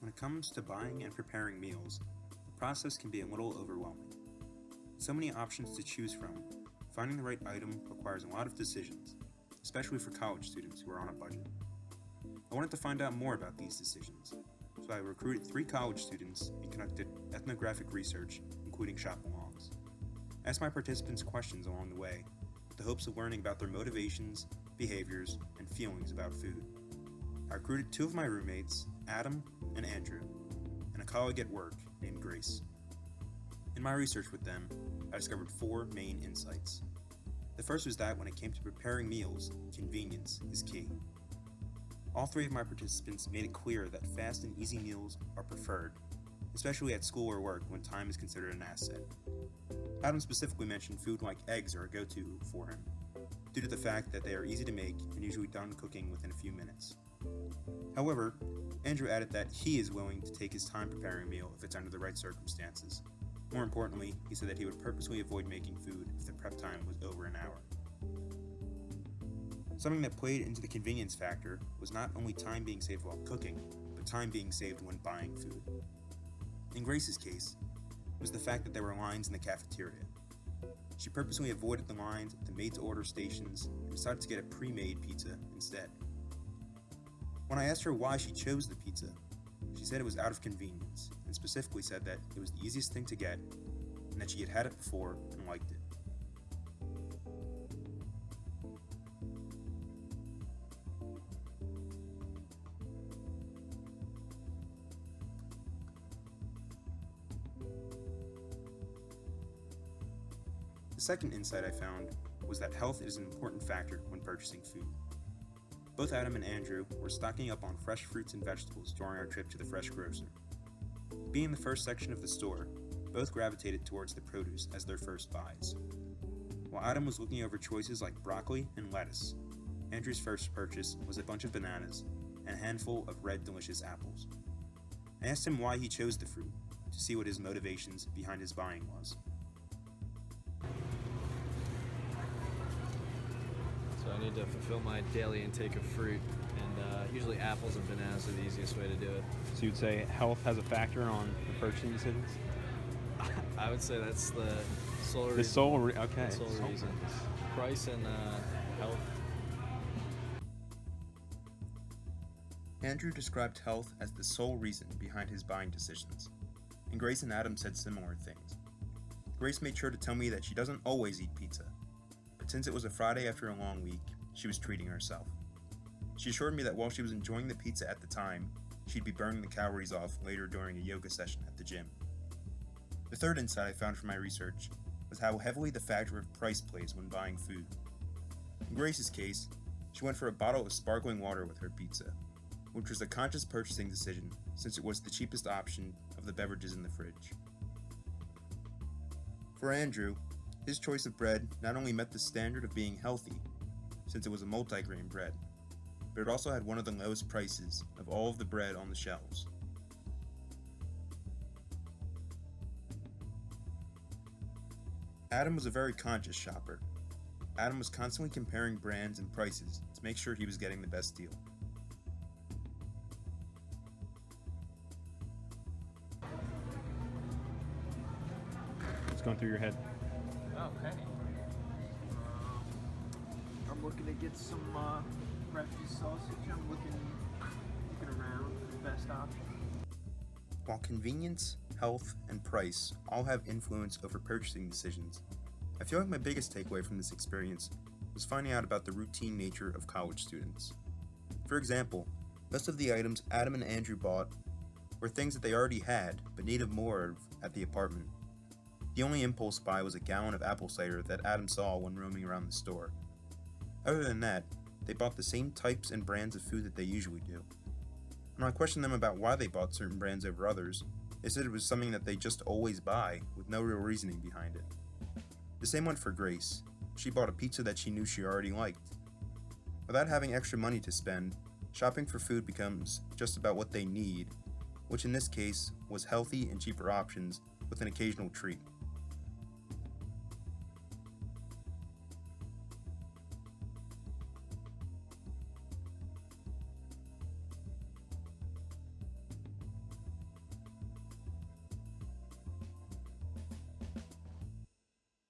When it comes to buying and preparing meals, the process can be a little overwhelming. So many options to choose from, finding the right item requires a lot of decisions, especially for college students who are on a budget. I wanted to find out more about these decisions, so I recruited 3 college students and conducted ethnographic research, including shop-alongs. I asked my participants questions along the way, with the hopes of learning about their motivations, behaviors, and feelings about food. I recruited 2 of my roommates, Adam and Andrew, and a colleague at work named Grace. In my research with them, I discovered 4 main insights. The first was that when it came to preparing meals, convenience is key. All 3 of my participants made it clear that fast and easy meals are preferred, especially at school or work when time is considered an asset. Adam specifically mentioned food like eggs are a go-to for him, due to the fact that they are easy to make and usually done cooking within a few minutes. However, Andrew added that he is willing to take his time preparing a meal if it's under the right circumstances. More importantly, he said that he would purposely avoid making food if the prep time was over an hour. Something that played into the convenience factor was not only time being saved while cooking, but time being saved when buying food. In Grace's case, it was the fact that there were lines in the cafeteria. She purposely avoided the lines at the made-to-order stations and decided to get a pre-made pizza instead. When I asked her why she chose the pizza, she said it was out of convenience, and specifically said that it was the easiest thing to get, and that she had had it before and liked it. The second insight I found was that health is an important factor when purchasing food. Both Adam and Andrew were stocking up on fresh fruits and vegetables during our trip to the fresh grocer. Being in the first section of the store, both gravitated towards the produce as their first buys. While Adam was looking over choices like broccoli and lettuce, Andrew's first purchase was a bunch of bananas and a handful of red delicious apples. I asked him why he chose the fruit, to see what his motivations behind his buying was. So I need to fulfill my daily intake of fruit, and usually apples and bananas are the easiest way to do it. So you'd say health has a factor on the purchasing decisions? I would say that's the sole reason. The sole okay. The sole reason. Price and health. Andrew described health as the sole reason behind his buying decisions, and Grace and Adam said similar things. Grace made sure to tell me that she doesn't always eat pizza, but since it was a Friday after a long week, she was treating herself. She assured me that while she was enjoying the pizza at the time, she'd be burning the calories off later during a yoga session at the gym. The third insight I found from my research was how heavily the factor of price plays when buying food. In Grace's case, she went for a bottle of sparkling water with her pizza, which was a conscious purchasing decision since it was the cheapest option of the beverages in the fridge. For Andrew, his choice of bread not only met the standard of being healthy, since it was a multigrain bread, but it also had one of the lowest prices of all of the bread on the shelves. Adam was a very conscious shopper. Adam was constantly comparing brands and prices to make sure he was getting the best deal. What's going through your head? Okay. I'm looking to get some breakfast sausage. I'm looking around for the best option. While convenience, health, and price all have influence over purchasing decisions, I feel like my biggest takeaway from this experience was finding out about the routine nature of college students. For example, most of the items Adam and Andrew bought were things that they already had but needed more of at the apartment. The only impulse buy was a gallon of apple cider that Adam saw when roaming around the store. Other than that, they bought the same types and brands of food that they usually do. When I questioned them about why they bought certain brands over others, they said it was something that they just always buy, with no real reasoning behind it. The same went for Grace. She bought a pizza that she knew she already liked. Without having extra money to spend, shopping for food becomes just about what they need, which in this case was healthy and cheaper options with an occasional treat.